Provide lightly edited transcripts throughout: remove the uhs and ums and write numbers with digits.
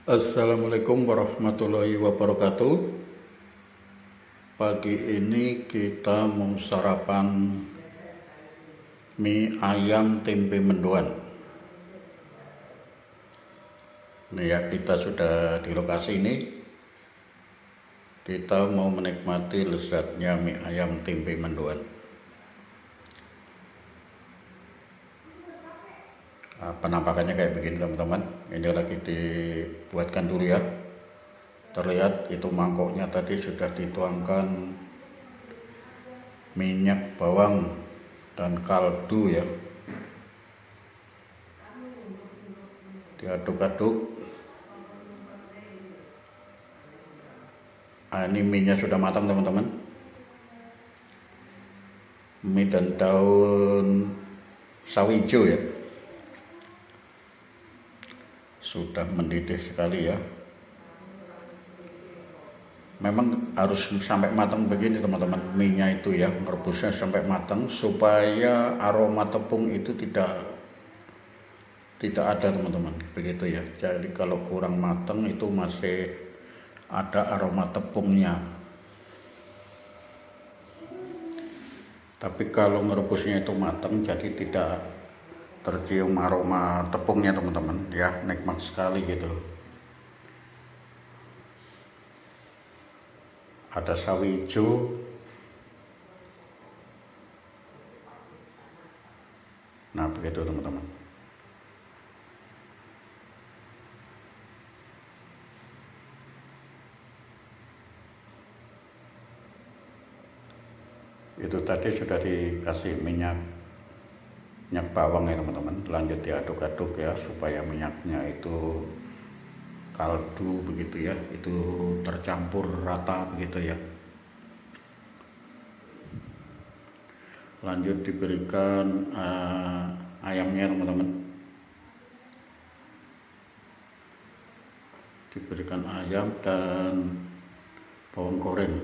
Assalamualaikum warahmatullahi wabarakatuh. Pagi ini kita mau sarapan mie ayam tempe mendoan. Nih ya, kita sudah di lokasi ini. Kita mau menikmati lezatnya mie ayam tempe mendoan. Penampakannya kayak begini teman-teman. Ini lagi dibuatkan dulu ya. Terlihat itu mangkoknya tadi sudah dituangkan minyak bawang dan kaldu ya, diaduk-aduk. Ini mie-nya sudah matang teman-teman. Mie dan daun sawi hijau ya, sudah mendidih sekali ya. Memang harus sampai matang begini teman-teman, mie-nya itu ya, merebusnya sampai matang supaya aroma tepung itu tidak ada teman-teman, begitu ya. Jadi kalau kurang matang itu masih ada aroma tepungnya. Tapi kalau merebusnya itu matang, jadi tidak tercium aroma tepungnya teman-teman ya, nikmat sekali gitu. Ada sawi hijau, nah begitu teman-teman. Itu tadi sudah dikasih minyak bawang ya teman-teman. Lanjut diaduk-aduk ya, supaya minyaknya itu kaldu begitu ya, itu tercampur rata begitu ya. Lanjut diberikan ayamnya teman-teman. Diberikan ayam dan bawang goreng,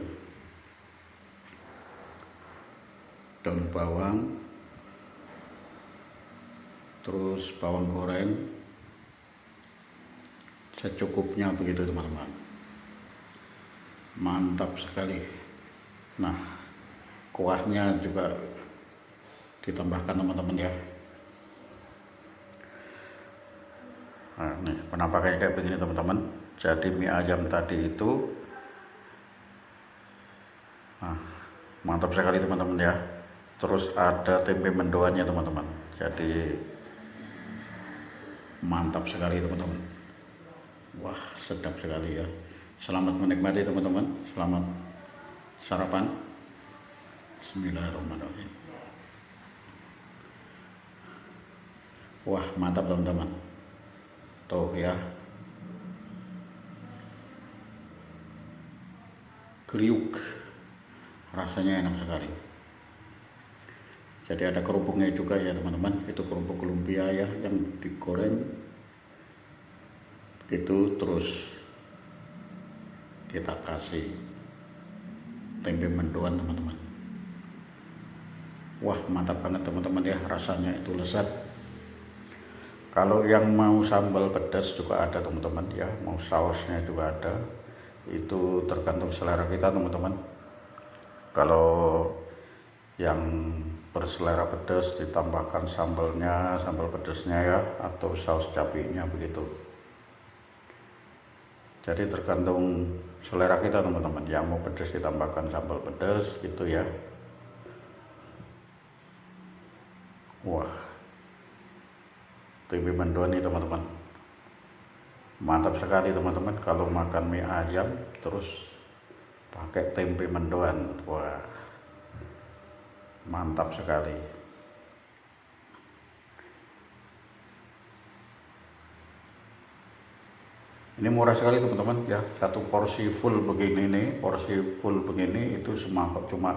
daun bawang, terus bawang goreng secukupnya begitu teman-teman. Mantap sekali. Nah, kuahnya juga ditambahkan teman-teman ya. Nah, nih penampakannya kayak begini teman-teman. Jadi mie ayam tadi itu mantap sekali teman-teman ya. Terus ada tempe mendoannya teman-teman. Jadi mantap sekali teman-teman. Wah, sedap sekali ya. Selamat menikmati teman-teman. Selamat sarapan. Bismillahirrahmanirrahim. Wah, mantap teman-teman. Tuh ya. Kriuk. Rasanya enak sekali. Jadi ada kerupuknya juga ya teman-teman. Itu kerupuk lumpia ya, yang digoreng gitu. Terus kita kasih tempe mendoan teman-teman. Wah, mantap banget teman-teman ya, rasanya itu lezat. Kalau yang mau sambal pedas juga ada teman-teman ya, mau sausnya juga ada. Itu tergantung selera kita teman-teman. Kalau yang berselera pedas ditambahkan sambalnya, sambal pedasnya ya, atau saus cabenya begitu. Jadi tergantung selera kita teman-teman. Yang mau pedas ditambahkan sambal pedas gitu ya. Wah, tempe mendoan nih teman-teman. Mantap sekali teman-teman kalau makan mie ayam terus pakai tempe mendoan. Wah, mantap sekali. Ini murah sekali teman-teman ya. Satu porsi full begini nih, porsi full begini itu semangkok cuma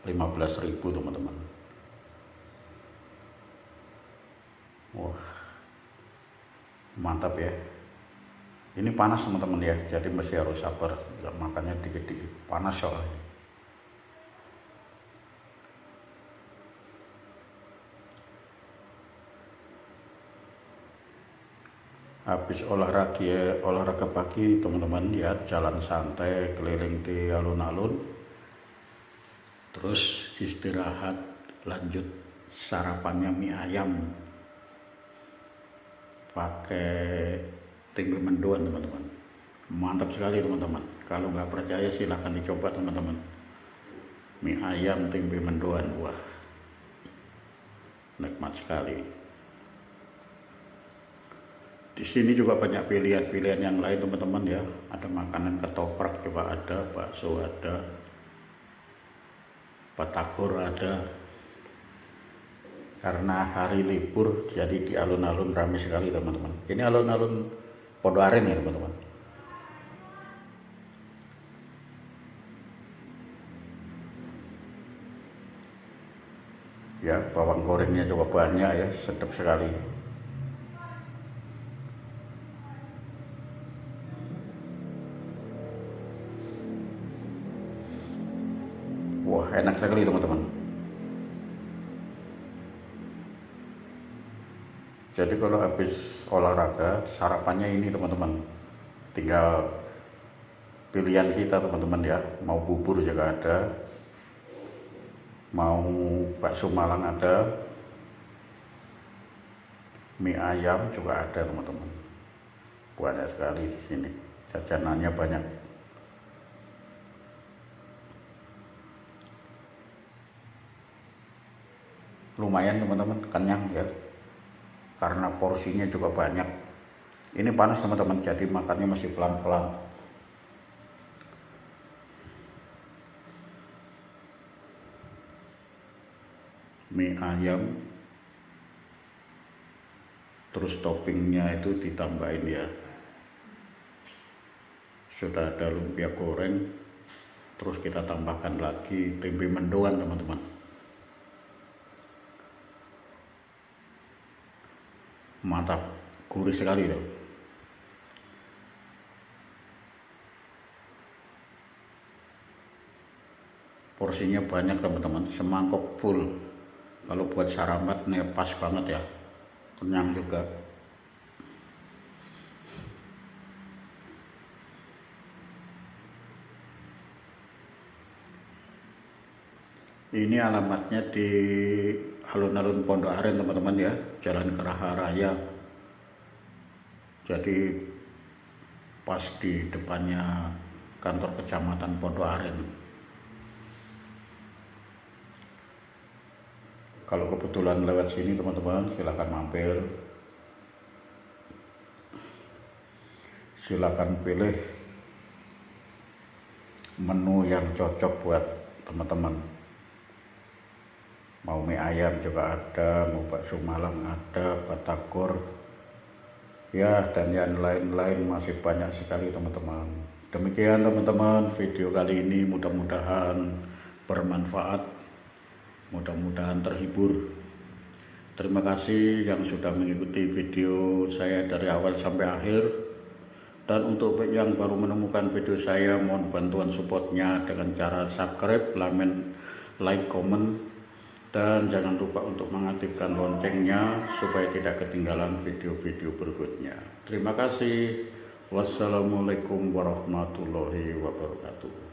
15.000 teman-teman. Wah, mantap ya. Ini panas teman-teman ya, jadi masih harus sabar, makannya dikit-dikit, panas soalnya. habis olahraga pagi teman-teman ya, jalan santai keliling di alun-alun, terus istirahat, lanjut sarapannya mie ayam pakai tempe mendoan teman-teman. Mantap sekali teman-teman, kalau nggak percaya silahkan dicoba teman-teman. Mie ayam tempe mendoan, wah nikmat sekali. Di sini juga banyak pilihan-pilihan yang lain teman-teman ya. Ada makanan ketoprak juga ada, bakso ada, batagor ada. Karena hari libur jadi di alun-alun ramai sekali teman-teman. Ini alun-alun Pondok Aren ya teman-teman. Ya, bawang gorengnya juga banyak ya, sedap sekali. Wah, enak sekali teman-teman. Jadi kalau habis olahraga, sarapannya ini teman-teman. Tinggal pilihan kita teman-teman ya. Mau bubur juga ada, mau bakso Malang ada, mie ayam juga ada teman-teman. Banyak sekali di sini. Jajanannya banyak. Lumayan teman-teman, kenyang ya, karena porsinya juga banyak. Ini panas teman-teman, jadi makannya masih pelan-pelan. Mie ayam, terus toppingnya itu ditambahin ya, sudah ada lumpia goreng, terus kita tambahkan lagi tempe mendoan teman-teman. Mantap, gurih sekali loh. Porsinya banyak teman-teman, semangkok full. Kalau buat sarapan nih pas banget ya, kenyang juga. Ini alamatnya di alun-alun Pondok Aren teman-teman ya, Jalan Geraha Raya. Jadi pas di depannya kantor kecamatan Pondok Aren. Kalau kebetulan lewat sini teman-teman, silakan mampir. Silakan pilih menu yang cocok buat teman-teman. Mau mie ayam juga ada, mau bakso Malang ada, batagor ya, dan yang lain-lain masih banyak sekali teman-teman. Demikian teman-teman video kali ini, mudah-mudahan bermanfaat, mudah-mudahan terhibur. Terima kasih yang sudah mengikuti video saya dari awal sampai akhir. Dan untuk yang baru menemukan video saya, mohon bantuan supportnya dengan cara subscribe, like, comment, dan jangan lupa untuk mengaktifkan loncengnya supaya tidak ketinggalan video-video berikutnya. Terima kasih. Wassalamualaikum warahmatullahi wabarakatuh.